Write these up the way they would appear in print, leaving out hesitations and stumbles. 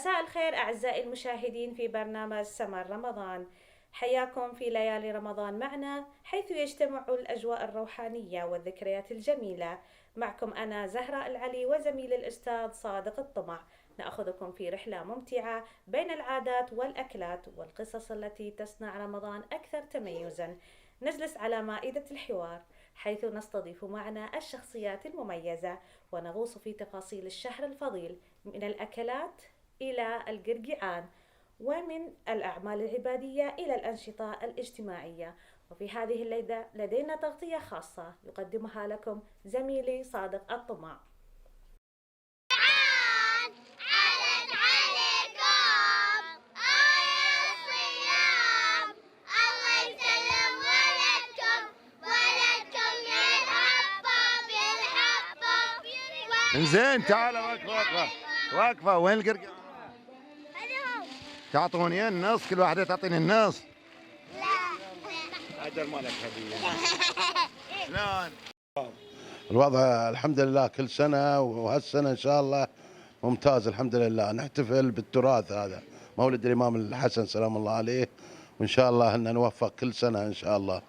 مساء الخير أعزائي المشاهدين في برنامج سمر رمضان. حياكم في ليالي رمضان معنا، حيث يجتمع الأجواء الروحانية والذكريات الجميلة. معكم أنا زهراء العلي وزميل الأستاذ صادق الطمع. نأخذكم في رحلة ممتعة بين العادات والأكلات والقصص التي تصنع رمضان أكثر تميزا. نجلس على مائدة الحوار، حيث نستضيف معنا الشخصيات المميزة ونغوص في تفاصيل الشهر الفضيل، من الأكلات إلى القرقعان، ومن الأعمال العبادية إلى الأنشطة الاجتماعية. وفي هذه الليلة لدينا تغطية خاصة يقدمها لكم زميلي صادق الطماع. انزين تعال واقفة وين القرقعة؟ تعطوني النص، كل واحدة تعطيني النص. لا اجل مالك هدية. شلون؟ الوضع الحمد لله كل سنة، وهالسنة ان شاء الله ممتاز الحمد لله. نحتفل بالتراث هذا، مولد الامام الحسن سلام الله عليه، وان شاء الله ان نوفق كل سنة ان شاء الله،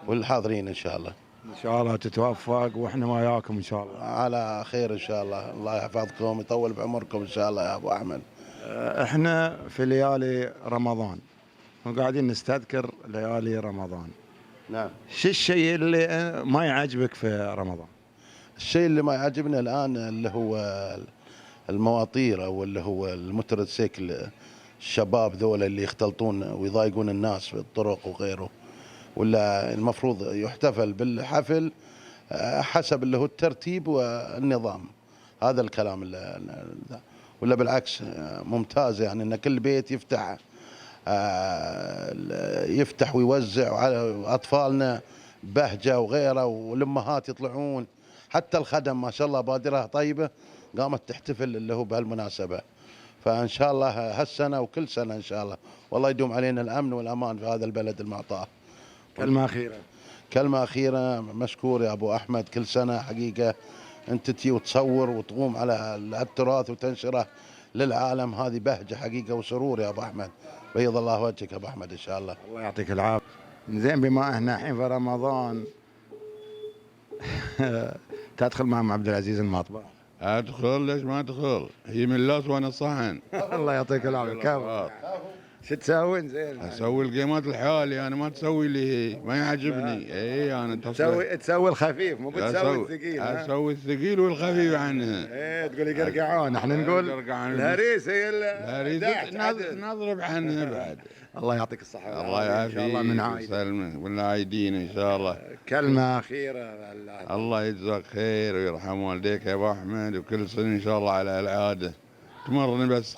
والحاضرين ان شاء الله. ان شاء الله تتوفق واحنا وياكم ان شاء الله على خير ان شاء الله. الله يحفظكم ويطول بعمركم ان شاء الله يا ابو احمد. احنا في ليالي رمضان وقاعدين نستذكر ليالي رمضان. نعم. شو الشيء اللي ما يعجبك في رمضان؟ الشيء اللي ما يعجبنا الان اللي هو المواطير، او اللي هو الموتورسيكل، الشباب ذولا اللي يختلطون ويضايقون الناس في الطرق وغيره. ولا المفروض يحتفل بالحفل حسب اللي هو الترتيب والنظام. هذا الكلام ولا بالعكس ممتاز، يعني ان كل بيت يفتح ويوزع على اطفالنا بهجه وغيره، والامهات يطلعون، حتى الخدم ما شاء الله بادره طيبه قامت تحتفل اللي هو بهالمناسبه. فان شاء الله هالسنه وكل سنه ان شاء الله، والله يدوم علينا الامن والامان في هذا البلد المعطاء. كلمه اخيره. كلمة أخيرة، مشكور يا أبو أحمد. كل سنة حقيقة أنت تي وتصور وتقوم على التراث وتنشره للعالم، هذه بهجة حقيقة وسرور يا أبو أحمد. بيض الله وجهك يا أبو أحمد إن شاء الله. الله يعطيك العافية. زين، بما احنا الحين في رمضان تدخل مع عبد العزيز المطبخ؟ ادخل، ليش ما ادخل؟ هي من اللوس وانا الصحن. الله يعطيك العافية. كفو. شو تسوي؟ زين اسوي القيمات لحالي انا، ما تسوي لي ما يعجبني. اي انا تسوي الخفيف، مو بتسوي الثقيل. اسوي الثقيل والخفيف عنها. ايه تقولي قرقعون، احنا نقول الهريس. هي الهريس نضرب عنها بعد. الله يعطيك الصحة. الله يعافيك ان شاء الله من عايد والعايدين ان شاء الله. كلمة أخيرة. الله يجزاك خير ويرحم والديك يا ابو احمد، وكل سنة ان شاء الله على العادة تمرني بس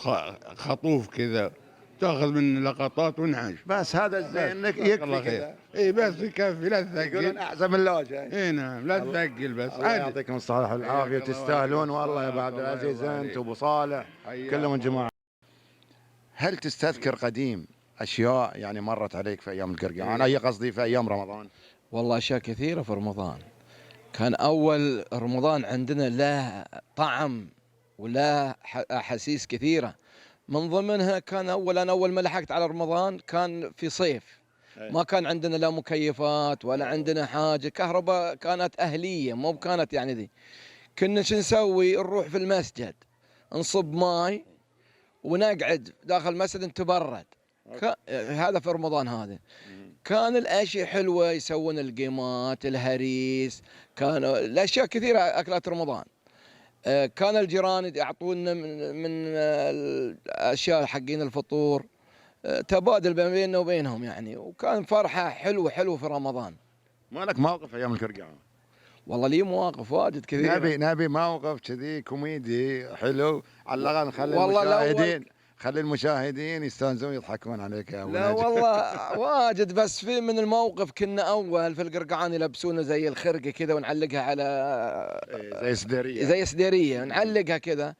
خطوف كذا، تاخذ من لقطات ونعش بس. هذا الزين انك يكفي كذا. اي بس يكفي، لا تثقل. يقولون احسن من لوجه. اي نعم، لا تثقل بس. الله يعطيكم الصحة والعافية، تستاهلون والله يا ابو عبد العزيز، انت وابو صالح كلهم جماعة. هل تستذكر قديم اشياء يعني مرت عليك في ايام القرقعان؟ اي قصدي في ايام رمضان. والله اشياء كثيرة في رمضان. كان اول رمضان عندنا له طعم ولا احاسيس كثيرة. من ضمنها كان أول ما لحقت على رمضان كان في صيف، ما كان عندنا لا مكيفات ولا عندنا حاجة، كهرباء كانت أهلية، مو كانت يعني ذي. كنا شو نسوي؟ نروح في المسجد نصب ماي ونقعد داخل المسجد نتبرد. هذا في رمضان. هذا كان الأشياء حلوة، يسوون القيمات، الهريس، كان الأشياء كثيرة أكلات رمضان. كان الجيران يعطونا من الاشياء حقين الفطور، تبادل بيننا وبينهم يعني، وكان فرحه حلوه في رمضان. ما لك موقف ايام القرقعان؟ والله لي مواقف واجد كثير. نبي موقف كذي كوميدي حلو على الاقل نخلي المشاهدين يستانسون ويضحكون عليك يا ابو لا والله واجد. بس في من الموقف كنا اول في القرقعان يلبسونا زي الخرقه كذا ونعلقها على زي سديريه نعلقها كذا،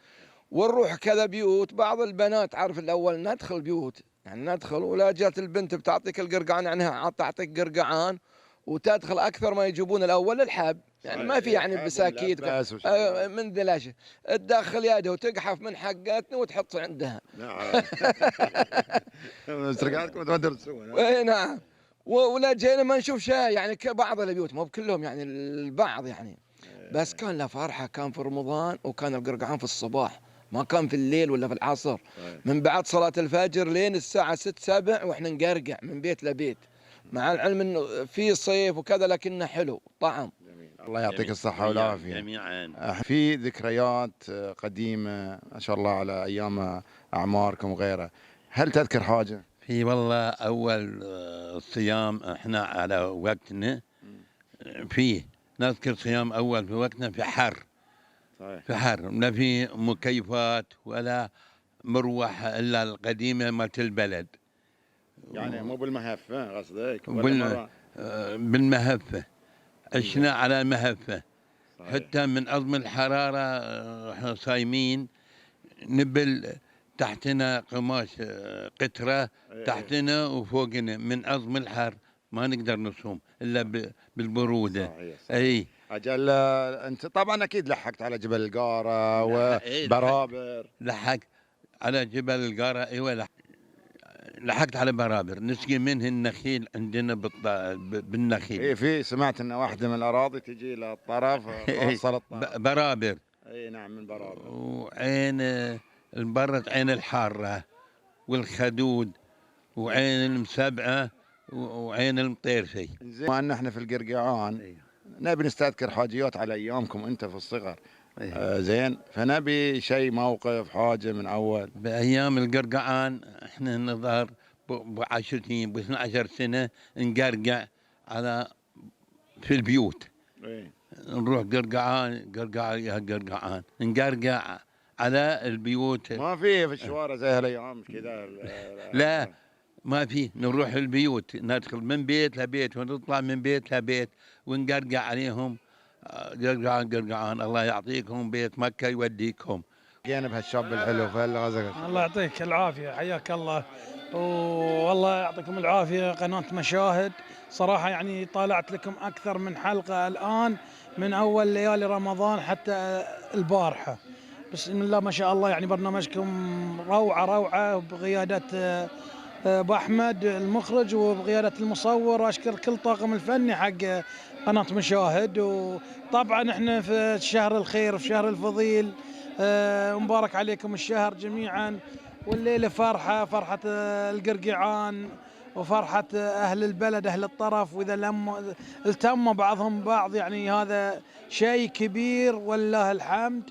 ونروح كذا بيوت. بعض البنات عارف الاول ندخل بيوت، يعني ندخل ولا جات البنت بتعطيك القرقعان، يعني تعطيك قرقعان وتدخل اكثر ما يجيبون الاول الحب يعني ما في يعني صحيح. بساكيت ملبس وشغلات. من ذي الاشياء، تدخل يده وتقحف من حقتنا وتحط عندها. نعم. سرقاتكم تدرسون. اي نعم. ولا جينا ما نشوف شيء يعني بعض البيوت مو بكلهم يعني البعض يعني، بس كان له فرحه، كان في رمضان وكان القرقعان في الصباح، ما كان في الليل ولا في العصر. من بعد صلاه الفجر لين الساعه 6 7 واحنا نقرقع من بيت لبيت، مع العلم انه في صيف وكذا لكنه حلو طعم. الله يعطيك الصحة والعافية. جميعا. في ذكريات قديمة ما شاء الله على أيام أعماركم وغيرها، هل تذكر حاجة؟ في والله اول صيام احنا على وقتنا، فيه نذكر صيام اول في وقتنا في حر، صحيح. في حر، لا في مكيفات ولا مروح الا القديمه مالت البلد. يعني مو بالمهفة قصدك؟ بالمهفه، عشنا على المهفه. صحيح. حتى من عظم الحراره احنا صايمين نبل تحتنا قماش قطره تحتنا وفوقنا من عظم الحر، ما نقدر نصوم الا بالبروده. صحيح. اي أجل أنت طبعا أكيد لحقت على جبل القارة وبرابر. لحقت على جبل القارة، ايوه لحقت على برابر، نسقي منه النخيل عندنا بالنخيل. اي في سمعت ان واحده من الاراضي تجي للطرف توصل الطرف. برابر. اي نعم من برابر. وعين البرة، عين الحارة والخدود وعين المسبعة وعين المطيرفي. زين، ما ان احنا في القرقعان نبي نستذكر حاجيات على ايامكم انت في الصغر. زين، فنبي شيء موقف حاجه من اول بايام القرقعان. احنا نظهر ب10 سنين ب12 سنه نقرقع على في البيوت. نروح قرقعان يا قرقعان، نقرقع على البيوت. ما في الشوارع زي هالايام كذا. لا ما في، نروح البيوت، ندخل من بيت لبيت ونطلع من بيت لبيت ونقرقع عليهم. قرقعان الله يعطيكم بيت مكة يوديكم. جينا بهالشاب الحلو فهلا غزك. الله يعطيك العافية، حياك الله، والله يعطيكم العافية قناة مشاهد. صراحة يعني طالعت لكم أكثر من حلقة الآن من أول ليالي رمضان حتى البارحة. بسم الله ما شاء الله، يعني برنامجكم روعة روعة بقيادة أبو أحمد المخرج وبقيادة المصور، وأشكر كل طاقم الفني حق قناة مشاهد. وطبعا احنا في شهر الخير، في شهر الفضيل، مبارك عليكم الشهر جميعا. والليلة فرحة القرقعان وفرحة أهل البلد أهل الطرف، وإذا التم بعضهم بعض يعني هذا شيء كبير والله الحمد.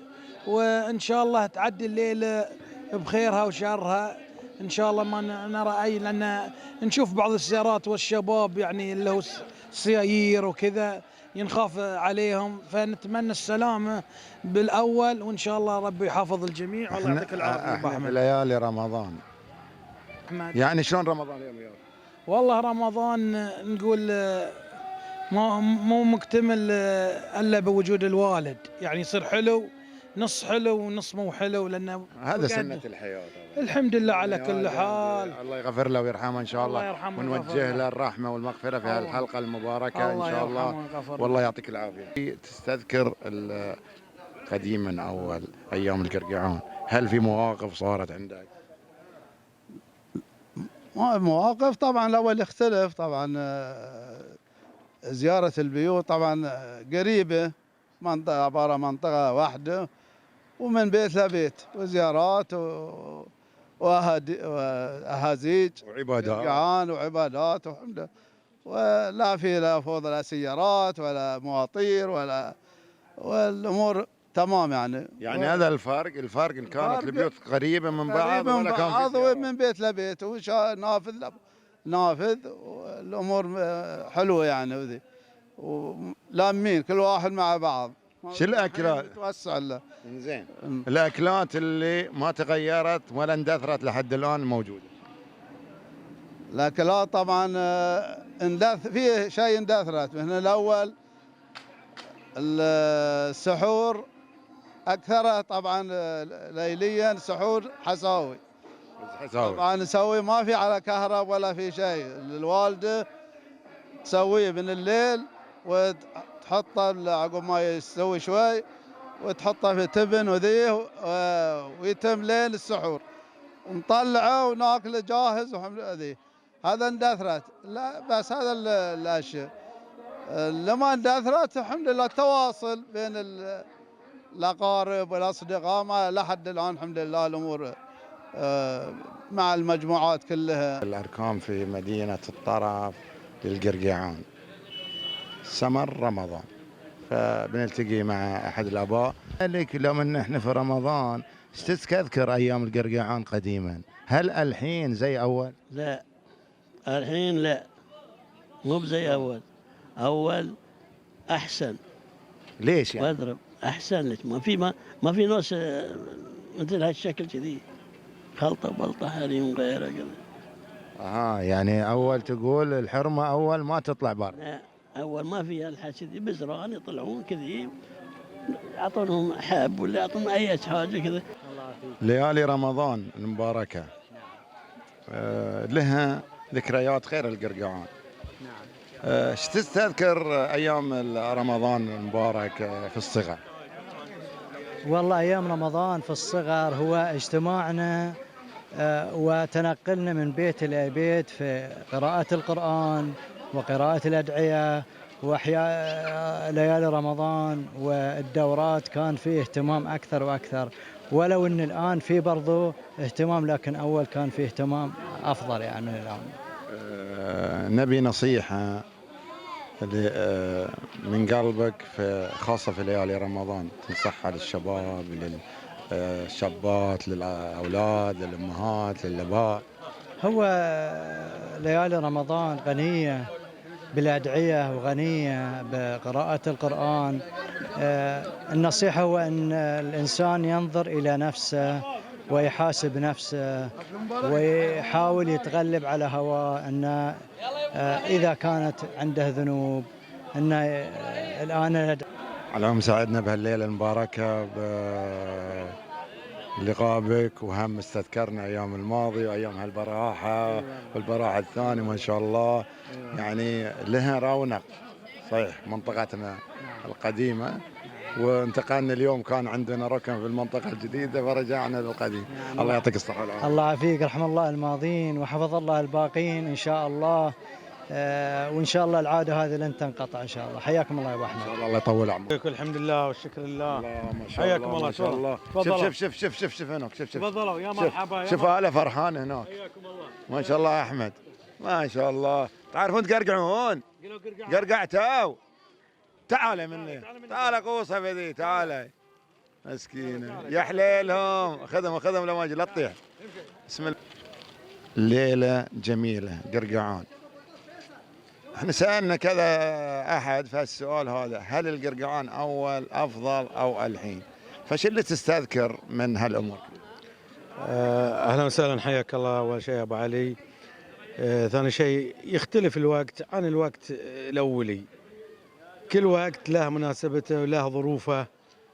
وإن شاء الله تعدي الليلة بخيرها وشرها إن شاء الله. ما نرى أي، لأن نشوف بعض السيارات والشباب يعني اللي هو السيايير وكذا ينخاف عليهم، فنتمنى السلامة بالأول، وإن شاء الله ربي يحافظ الجميع. والله يعطيك العافية أبو أحمد. ليالي رمضان يعني شلون رمضان اليوم؟ والله رمضان نقول مو مكتمل إلا بوجود الوالد، يعني يصير حلو، نص حلو ونص مو حلو، لأنه هذا سنة الحياة طبعا. الحمد لله على كل حال. الله يغفر له ويرحمه إن شاء الله، ونوجه له الرحمة والمغفرة في هالحلقة المباركة إن شاء الله. والله يعطيك العافية. تستذكر قديما أول أيام القرقعان، هل في مواقف صارت عندك؟ مواقف طبعا الأول يختلف طبعا. زيارة البيوت طبعا قريبة، منطقة عبارة منطقة واحدة ومن بيت لبيت، وزيارات وأهازيج وعبادات والحمد لله. ولا في لا فوضى لا سيارات ولا مواطير والأمور تمام يعني هذا الفرق إن كانت البيوت قريبة من بعض ولا كان في من بيت لبيت نافذ والأمور حلوة يعني، ولامين كل واحد مع بعض. شو الأكلات؟ توسع له. زين، الأكلات اللي ما تغيرت ولا اندثرت لحد الآن موجودة؟ الأكلات طبعا في شيء اندثرت من الأول. السحور أكثرها طبعا ليليا، سحور حساوي طبعا نسوي، ما في على كهرب ولا في شيء. الوالدة تسويه من الليل وتحطه عقب ما يستوي شوي، وتحطه في تبن وذيه، ويتم لين السحور، نطلعه وناكله جاهز ذي. هذا اندثرت، لا بس هذا الاشياء لما اندثرت الحمد لله تواصل بين الاقارب والاصدقاء، ما لحد الان الحمد لله الامور مع المجموعات كلها. الأركان في مدينة الطرف للقرقيعان سمر رمضان، فبنلتقي مع أحد الآباء. لك لو أن احنا في رمضان تذكر أيام القرقيعان قديما، هل الحين زي أول؟ لا، الحين لا، مو زي أول. أول أحسن. ليش يعني؟ واضرب أحسن لك، ما في ناس مثل هالشكل كذي، خلطة بلطة حريم غيره كذا. يعني أول تقول الحرمة أول ما تطلع برا. لا، أول ما في هالحكي ذي، بزران يطلعون كذي، يعطونهم حب ولا يعطون أي حاجة كذا. ليالي رمضان المباركة لها ذكريات غير القرقعان. ايش تستذكر ايام رمضان المبارك في الصغر؟ والله ايام رمضان في الصغر هو اجتماعنا وتنقلنا من بيت الى بيت في قراءة القرآن وقراءة الأدعية واحياء ليالي رمضان، والدورات كان فيه اهتمام اكثر واكثر، ولو ان الان في برضو اهتمام، لكن اول كان فيه اهتمام افضل يعني الان. نبي نصيحة من قلبك خاصة في ليالي رمضان تنصحها للشباب، للشابات، للأولاد، للأمهات، للآباء؟ هو ليالي رمضان غنية بالأدعية وغنية بقراءة القرآن. النصيحة هو أن الإنسان ينظر إلى نفسه ويحاسب نفسه ويحاول يتغلب على هواه، أن إذا كانت عنده ذنوب أن الآن. اللهم ساعدنا بهالليلة المباركة بلقاء بك، وهم استذكرنا أيام الماضي وأيام هالبراحة والبراحة الثانية ما شاء الله، يعني لها رونق صحيح منطقتنا القديمة، وانتقلنا اليوم كان عندنا ركن في المنطقة الجديدة فرجعنا للقديم. الله يعطيك الصحة والعافية. الله يعافيك، رحم الله الماضين وحفظ الله الباقين إن شاء الله، وإن شاء الله العادة هذه لن تنقطع إن شاء الله. حياكم الله يا أبو أحمد. الله يطول عمرك. الحمد لله والشكر لله. ما شاء حياكم الله الله ما شاء الله. شوف هناك، شوف تفضلوا يا مرحبا. شوف هلا فرحان هناك. حياكم الله. ما شاء الله يا أحمد، ما شاء الله. تعرفون تقرقعون؟ قرقعتوا. تعال مني، تعال قوصها بذي، تعال مسكينة يا حليلهم. خذهم لما اجي لا تطيح. بسم الله. ليلة جميلة قرقعان. احنا سألنا كذا احد في السؤال هذا، هل القرقعان اول افضل او الحين؟ فش اللي تستذكر من هالامور؟ اهلا وسهلا، حياك الله. اول شيء ابو علي، ثاني شيء يختلف الوقت عن الوقت الاولي، كل وقت له مناسبته وله ظروفه.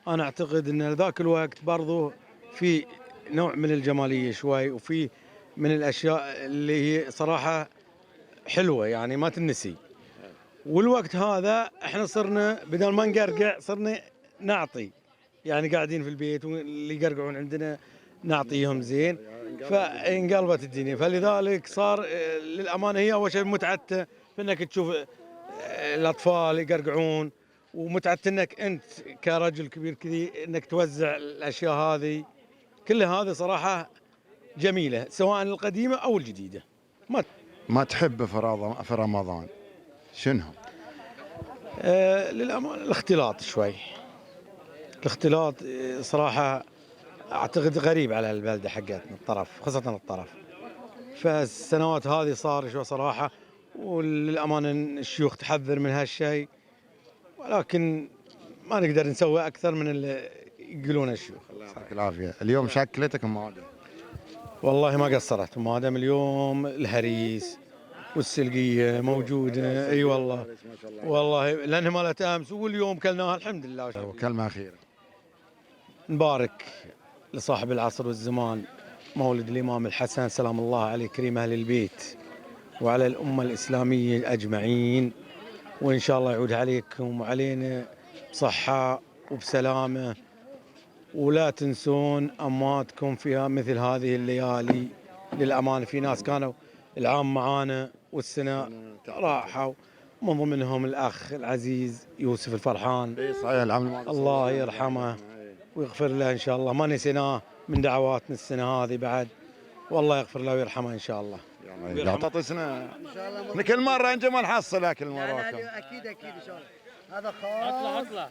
انا اعتقد ان ذاك الوقت برضو في نوع من الجماليه شوي، وفي من الاشياء اللي هي صراحه حلوه يعني ما تنسي. والوقت هذا احنا صرنا بدل ما نقرقع صرنا نعطي، يعني قاعدين في البيت واللي يقرقعون عندنا نعطيهم زين، فانقلبت الدنيا. فلذلك صار للامانه هي اول شيء متعته في انك تشوف الاطفال يقرقعون، ومتعه انك انت كرجل كبير كذي انك توزع الاشياء هذه. كل هذه صراحه جميله سواء القديمه او الجديده. ما تحب في رمضان شنو؟ للأمانة الاختلاط شوي، الاختلاط صراحة أعتقد غريب على البلدة حقتنا الطرف، خاصة الطرف. فالسنوات هذه صار شوي صراحة، وللأمانة الشيوخ تحذر من هالشيء، ولكن ما نقدر نسوي أكثر من اللي يقولون الشيوخ. الله يعطيك العافية. اليوم شكلتك مادة؟ والله ما قصرت، ما دام اليوم الهريس والسلقية موجودة. اي والله والله لانها مالت امس واليوم كلناها الحمد لله. وكلمة أخيرة نبارك لصاحب العصر والزمان مولد الإمام الحسن سلام الله عليه كريم أهل البيت، وعلى الأمة الإسلامية أجمعين، وإن شاء الله يعود عليكم وعلينا بصحة وبسلامة، ولا تنسون أمواتكم فيها مثل هذه الليالي. للأمانة في ناس كانوا العام معانا والسنة راحوا، من ضمنهم الأخ العزيز يوسف الفرحان. صحيح العام الماضي الله يرحمه ويغفر له إن شاء الله، ما نسيناه من دعواتنا السنة هذه بعد، والله يغفر له ويرحمه إن شاء الله. يعطينا ان شاء الله كل مره انجم نحصلها كل مره. اكيد ان شاء الله. هذا خاص. اطلع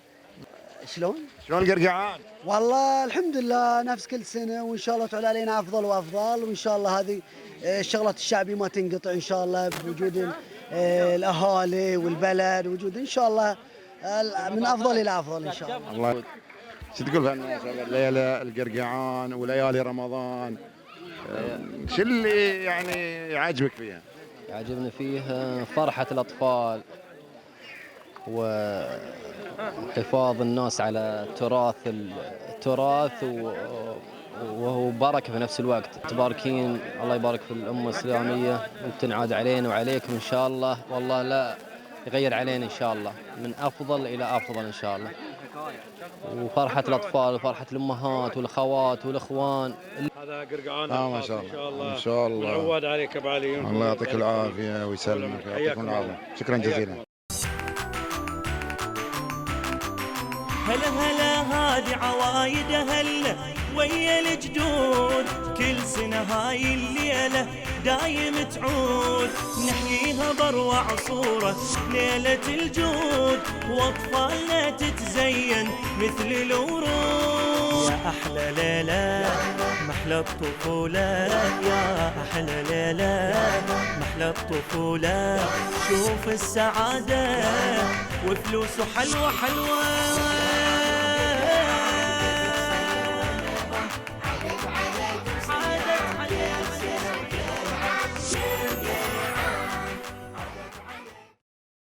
شلون القرقعان؟ والله الحمد لله نفس كل سنه، وان شاء الله تعالى علينا افضل وافضل، وان شاء الله هذه الشغلات الشعبي ما تنقطع ان شاء الله، بوجود الاهالي والبلد، وجود ان شاء الله من افضل الى افضل ان شاء الله. الله شو تقول بهالمناسبه ليالي القرقعان وليالي رمضان؟ شو اللي يعني يعجبك فيها؟ يعجبني فيه فرحة الأطفال وحفاظ الناس على التراث وهو بركة في نفس الوقت. تباركين الله يبارك في الأمة الإسلامية وتنعاد علينا وعليكم إن شاء الله، والله لا يغير علينا إن شاء الله، من أفضل إلى أفضل إن شاء الله. وفرحة الأطفال وفرحة الأمهات والأخوات والإخوان. هذا قرقعان ما شاء الله ان شاء الله. معود عليك ابو علي. الله يعطيك العافيه ويسلمك، يعطيكم العافيه. شكرا جزيلا. هلا هلا هادي عوايد هلا ويا الجدود، كل سنة هاي الليلة دايم تعود، نحييها بروع صورة ليلة الجود، واطفالنا تتزين مثل الورود. يا أحلى ليلة محلى الطفولة، يا أحلى ليلة محلى الطفولة، شوف السعادة وفلوس حلوة حلوة.